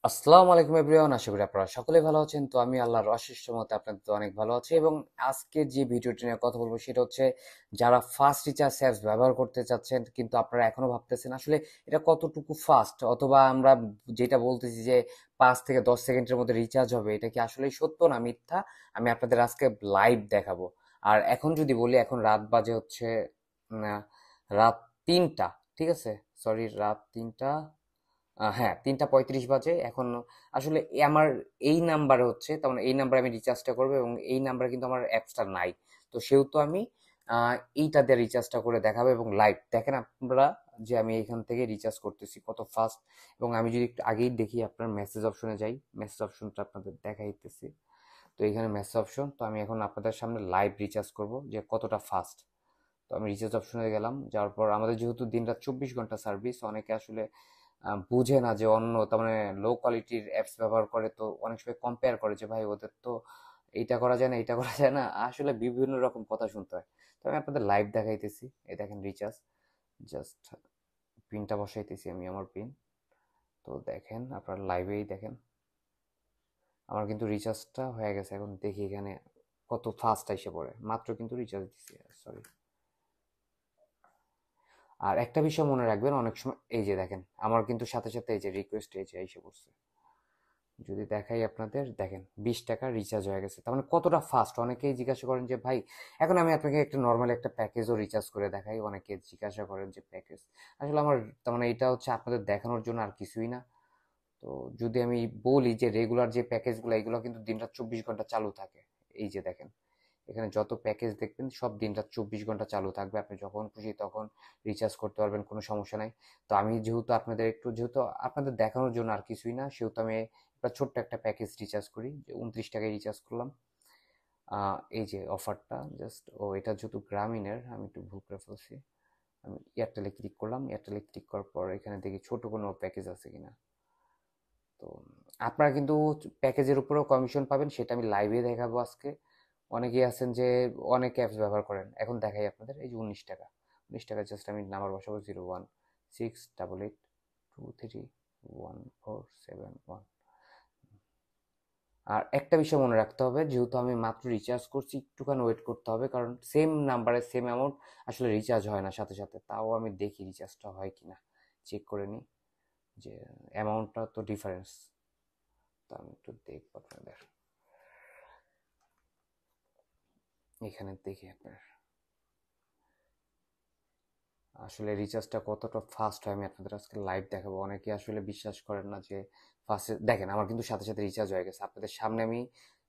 আসসালামু আলাইকুম এভরিওয়ান, আশা করি আপনারা সকলে ভালো আছেন। তো আমি আল্লাহর অশেষ রহমতে আপনাদের তো অনেক ভালো আছি। এবং আজকে যে ভিডিওটি নিয়ে কথা বলবো সেটা হচ্ছে, যারা ফাস্ট রিচার্জ অ্যাপস ব্যবহার করতে চাচ্ছেন কিন্তু আপনারা এখনো ভাবতেছেন আসলে এটা কতটুকু ফাস্ট, অথবা আমরা যেটা বলতেছি যে 5 থেকে 10 সেকেন্ডের মধ্যে রিচার্জ হবে, এটা কি আসলে সত্য না মিথ্যা, আমি আপনাদের আজকে লাইভ দেখাবো। আর এখন যদি বলি, এখন রাত বাজে হচ্ছে উম, রাত 3টা, ঠিক আছে, সরি, রাত 3টা, হ্যাঁ, 3টা 35 বাজে এখন। আসলে আমার এই নাম্বারে হচ্ছে, তার মানে এই নাম্বারে আমি রিচার্জটা করবো, এবং এই নাম্বারে কিন্তু আমার অ্যাপসটা নাই। তো সেহেতু আমি এইটা দিয়ে রিচার্জটা করে দেখাবো, এবং লাইভ দেখেন আপনারা যে আমি এখান থেকে রিচার্জ করতেছি কত ফাস্ট। এবং আমি যদি একটু আগেই দেখি, আপনার মেসেজ অপশনে যাই, মেসেজ অপশনটা আপনাদের দেখাইতেছি। তো এখানে মেসেজ অপশন, তো আমি এখন আপনাদের সামনে লাইভ রিচার্জ করব যে কতটা ফাস্ট। তো আমি রিচার্জ অপশনে গেলাম, যাওয়ার পর আমাদের যেহেতু দিনরাত 24 ঘন্টা সার্ভিস, অনেকে আসলে বুঝে না যে অন্য, তার মানে লো কোয়ালিটির অ্যাপস ব্যবহার করে, তো অনেক সময় কম্পেয়ার করে যে ভাই ওদের তো এইটা করা যায় না, এইটা করা যায় না, আসলে বিভিন্ন রকম কথা শুনতে হয়। তো আমি আপনাদের লাইভ দেখাইতেছি, এই দেখেন রিচার্জ, জাস্ট পিনটা বসাইতেছি আমি, আমার পিন। তো দেখেন আপনার লাইভেই দেখেন আমার কিন্তু রিচার্জটা হয়ে গেছে। এখন দেখি এখানে কত ফাস্ট এসে পড়ে, মাত্র কিন্তু রিচার্জ দিছি, সরি। আর একটা বিষয় মনে রাখবেন, অনেক সময় এই যে দেখেন আমার কিন্তু সাথে সাথে এই যে রিকোয়েস্ট এই যে এসে পড়ছে। যদি দেখাই আপনাদের, দেখেন 20 টাকা রিচার্জ হয়ে গেছে। তার মানে কতটা ফাস্ট। অনেকেই জিজ্ঞাসা করেন যে ভাই, এখন আমি আপনাকে একটা নর্মাল একটা প্যাকেজও রিচার্জ করে দেখাই, অনেকে জিজ্ঞাসা করেন যে প্যাকেজ, আসলে আমার, তার মানে এটা হচ্ছে আপনাদের দেখানোর জন্য, আর কিছুই না। তো যদি আমি বলি যে রেগুলার যে প্যাকেজগুলো, এগুলো কিন্তু দিনরাত 24 ঘন্টা চালু থাকে। এই যে দেখেন এখানে যত প্যাকেজ দেখবেন সব দিনরাত 24 ঘন্টা চালু থাকবে, আপনি যখন খুশি তখন রিচার্জ করতে পারবেন, কোনো সমস্যা নাই। তো আমি যেহেতু আপনাদের একটু, যেহেতু আপনাদের দেখানোর জন্য আর কিছুই না, সেহেতু আমি একটা ছোট্ট একটা প্যাকেজ রিচার্জ করি, যে 29 টাকায় রিচার্জ করলাম। এই যে অফারটা জাস্ট, ও এটা যেহেতু গ্রামীণের, আমি একটু ভুল করে ফেলছি। আমি এয়ারটেলে ক্লিক করলাম, এয়ারটেলে ক্লিক করার পর এখানে দেখি ছোট কোনো প্যাকেজ আছে কিনা। তো আপনারা কিন্তু প্যাকেজের উপরেও কমিশন পাবেন, সেটা আমি লাইভে দেখাবো আজকে। অনেকেই আছেন যে অনেক অ্যাপস ব্যবহার করেন, এখন দেখাই আপনাদের। এই যে 19 টাকা, 19 টাকা জাস্ট আমি নাম্বার বসাবো 0168823147 1। আর একটা বিষয় মনে রাখতে হবে, যেহেতু আমি মাত্র রিচার্জ করছি, একটুখানি ওয়েট করতে হবে, কারণ সেম নাম্বারে সেম অ্যামাউন্ট আসলে রিচার্জ হয় না সাথে সাথে। তাও আমি দেখি রিচার্জটা হয় কিনা, চেক করে নিই যে অ্যামাউন্টটা তো ডিফারেন্স। তো আমি একটু দেখবো আপনাদের, এখানে দেখি আপনার আসলে রিচার্জটা কতটা ফাস্ট হয়, আমি আপনাদের আজকে লাইভ দেখাবো। অনেকে আসলে বিশ্বাস করেন না যে ফার্স্ট, দেখেন আমার কিন্তু সাথে সাথে রিচার্জ হয়ে গেছে, আপনাদের সামনে আমি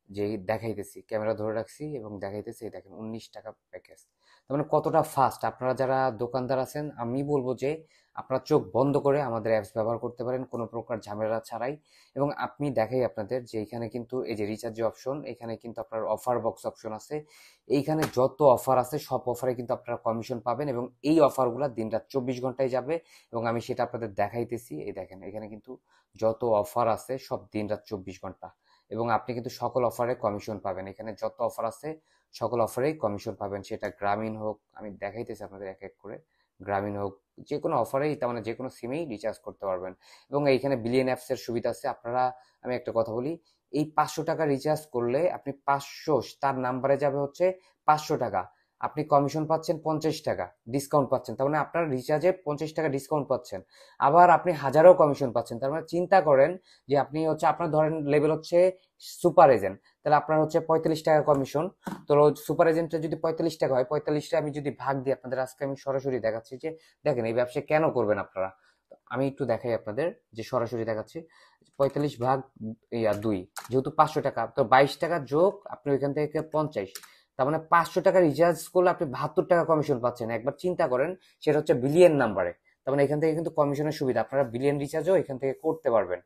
যে দেখাইতেছি, ক্যামেরা ধরে রাখছি এবং দেখাইতেছি, এই দেখেন 19 টাকা প্যাকেজ। তার মানে কতটা ফাস্ট। আপনারা যারা দোকানদার আছেন, আমি বলবো যে আপনারা চোখ বন্ধ করে আমাদের অ্যাপস ব্যবহার করতে পারেন, কোনো প্রকার ঝামেলা ছাড়াই। এবং আপনি দেখাই আপনাদের যে এখানে কিন্তু এই যে রিচার্জ অপশন, এখানে কিন্তু আপনার অফার বক্স অপশন আছে। এইখানে যত অফার আছে সব অফারে কিন্তু আপনারা কমিশন পাবেন, এবং এই অফারগুলো দিনরাত 24 ঘন্টায় যাবে। এবং আমি সেটা আপনাদের দেখাইতেছি, এই দেখেন এখানে কিন্তু যত অফার আছে সব দিনরাত 24 ঘন্টা। এবং আপনি কিন্তু সকল অফারে কমিশন পাবেন, এখানে যত অফার আছে সকল অফারেই কমিশন পাবেন, সেটা গ্রামীণ হোক, আমি দেখাইতেছি আপনাদের এক এক করে। গ্রামীণ হোক, যে কোনো অফারেই, তার মানে যে কোনো সিমেই রিচার্জ করতে পারবেন। এবং এইখানে বিলিয়ন অ্যাপসের সুবিধা আছে আপনারা, আমি একটা কথা বলি, এই 500 টাকা রিচার্জ করলে আপনি 500, তার নাম্বারে যাবে হচ্ছে 500 টাকা, আপনি কমিশন পাচ্ছেন 50 টাকা, ডিসকাউন্ট পাচ্ছেন, তার মানে আপনার রিচার্জে 50 টাকা ডিসকাউন্ট পাচ্ছেন। আবার আপনি হাজারও কমিশন পাচ্ছেন। তার মানে চিন্তা করেন যে আপনি হচ্ছে, আপনার ধরেন লেভেল হচ্ছে সুপার এজেন্ট, তাহলে আপনার হচ্ছে 45 টাকা কমিশন। তো সুপার এজেন্টে যদি 45 টাকা হয়, 45টা আমি যদি ভাগ দিই আপনাদের, আজকে আমি সরাসরি দেখাচ্ছি যে দেখেন এই ব্যবসা কেন করবেন আপনারা। আমি একটু দেখাই আপনাদের, যে সরাসরি দেখাচ্ছি। 45 ভাগ 2, যেহেতু 500 টাকা, তো 22 টাকা যোগ আপনি ওইখান থেকে 50, তার মানে 500 টাকা রিচার্জ করলে আপনি 72 টাকা কমিশন পাচ্ছেন। একবার চিন্তা করেন, সেটা হচ্ছে বিলিয়ন নাম্বারে। তার মানে এখান থেকে কিন্তু কমিশনের সুবিধা, আপনারা বিলিয়ন রিচার্জও এখান থেকে করতে পারবেন।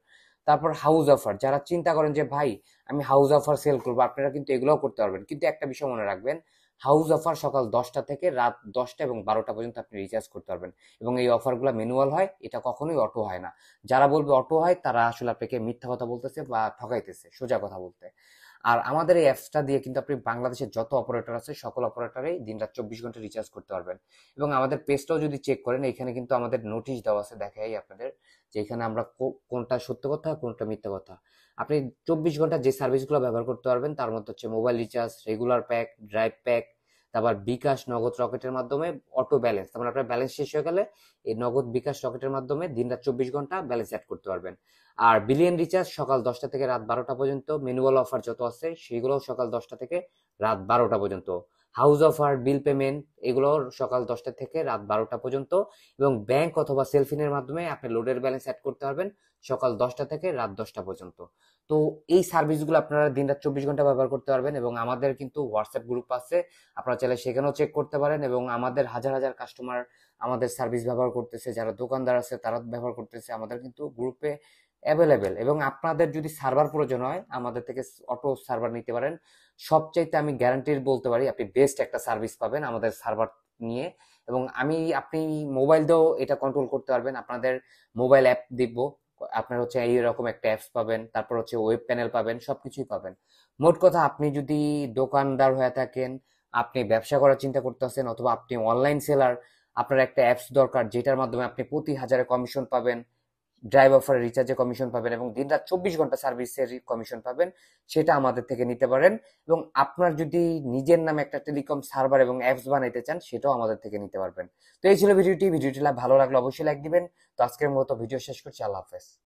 তারপর হাউস অফার, যারা চিন্তা করেন যে ভাই আমি হাউস অফার সেল করবো, আপনারা কিন্তু এগুলোও করতে পারবেন। কিন্তু একটা বিষয় মনে রাখবেন, হাউস অফার সকাল 10টা থেকে রাত 10টা এবং 12টা পর্যন্ত আপনি রিচার্জ করতে পারবেন। এবং এই অফারগুলো ম্যানুয়াল হয়, এটা কখনোই অটো হয় না। যারা বলবে অটো হয়, তারা আসলে আপনাকে মিথ্যা কথা বলতেছে বা ঠকাইতেছে, সোজা কথা বলতে। আর আমাদের এই অ্যাপসটা দিয়ে কিন্তু আপনি বাংলাদেশের যত অপারেটর আছে সকল অপারেটরেই দিনরাত 24 ঘন্টা রিচার্জ করতে পারবেন। এবং আমাদের পেজটাও যদি চেক করেন, এখানে কিন্তু আমাদের নোটিশ দেওয়া আছে, দেখাই আপনাদের যে এখানে আমরা কোনটা সত্য কথা কোনটা মিথ্যা কথা। আপনি 24 ঘন্টা যে সার্ভিসগুলো ব্যবহার করতে পারবেন তার মধ্যে হচ্ছে mobile recharge, regular pack, drive pack, তারপর বিকাশ, নগদ, রকেটের মাধ্যমে অটো ব্যালেন্স, তারপর আপনার ব্যালেন্স শেষ হয়ে গেলে এই নগদ, বিকাশ, রকেটের মাধ্যমে দিনরাত 24 ঘন্টা ব্যালেন্স অ্যাড করতে পারবেন। আর বিলিয়ন রিচার্জ সকাল 10টা থেকে রাত 12টা পর্যন্ত, ম্যানুয়াল অফার যত আছে সেগুলো সকাল 10টা থেকে রাত 12টা পর্যন্ত, হাউস অফার, বিল পেমেন্ট এগুলো সকাল 10টা থেকে রাত 12টা পর্যন্ত, এবং ব্যাংক অথবা সেলফিনের মাধ্যমে আপনি লোডের ব্যালেন্স অ্যাড করতে পারবেন সকাল 10টা থেকে রাত 10টা পর্যন্ত। তো এই সার্ভিসগুলো আপনারা দিনরাত 24 ঘন্টা ব্যবহার করতে পারবেন। এবং আমাদের কিন্তু হোয়াটসঅ্যাপ গ্রুপ আছে, আপনারা চাইলে সেখানেও চেক করতে পারেন। এবং আমাদের হাজার হাজার কাস্টমার আমাদের সার্ভিস ব্যবহার করতেছে, যারা দোকানদার আছে তারা ব্যবহার করতেছে, আমাদের কিন্তু গ্রুপে অ্যাভেলেবেল। এবং আপনাদের যদি সার্ভার প্রয়োজন হয় আমাদের থেকে অটো সার্ভার নিতে পারেন। সবচাইতে আমি গ্যারান্টির বলতে পারি আপনি বেস্ট একটা সার্ভিস পাবেন আমাদের সার্ভার নিয়ে। এবং আপনি মোবাইল দিয়েও এটা কন্ট্রোল করতে পারবেন। আপনাদের মোবাইল অ্যাপ দিব, আপনার হচ্ছে এইরকম একটা অ্যাপস পাবেন, তারপর হচ্ছে ওয়েব প্যানেল পাবেন, সবকিছুই পাবেন। মোট কথা, আপনি যদি দোকানদার হয়ে থাকেন, আপনি ব্যবসা করার চিন্তা করতেছেন, অথবা আপনি অনলাইন সেলার, আপনার একটা অ্যাপস দরকার যেটার মাধ্যমে আপনি প্রতি হাজারে কমিশন পাবেন, ড্রাইভ অফারের রিচার্জে কমিশন পাবেন, এবং দিনরাত 24 ঘন্টা সার্ভিসের কমিশন পাবেন, সেটা আমাদের থেকে নিতে পারেন। এবং আপনার যদি নিজের নামে একটা টেলিকম সার্ভার এবং অ্যাপস বানাইতে চান সেটাও আমাদের থেকে নিতে পারবেন। তো এই ছিল ভিডিওটি ভালো লাগলে অবশ্যই লাইক দিবেন। তো আজকের মতো ভিডিও শেষ করছি, আল্লাহ হাফেজ।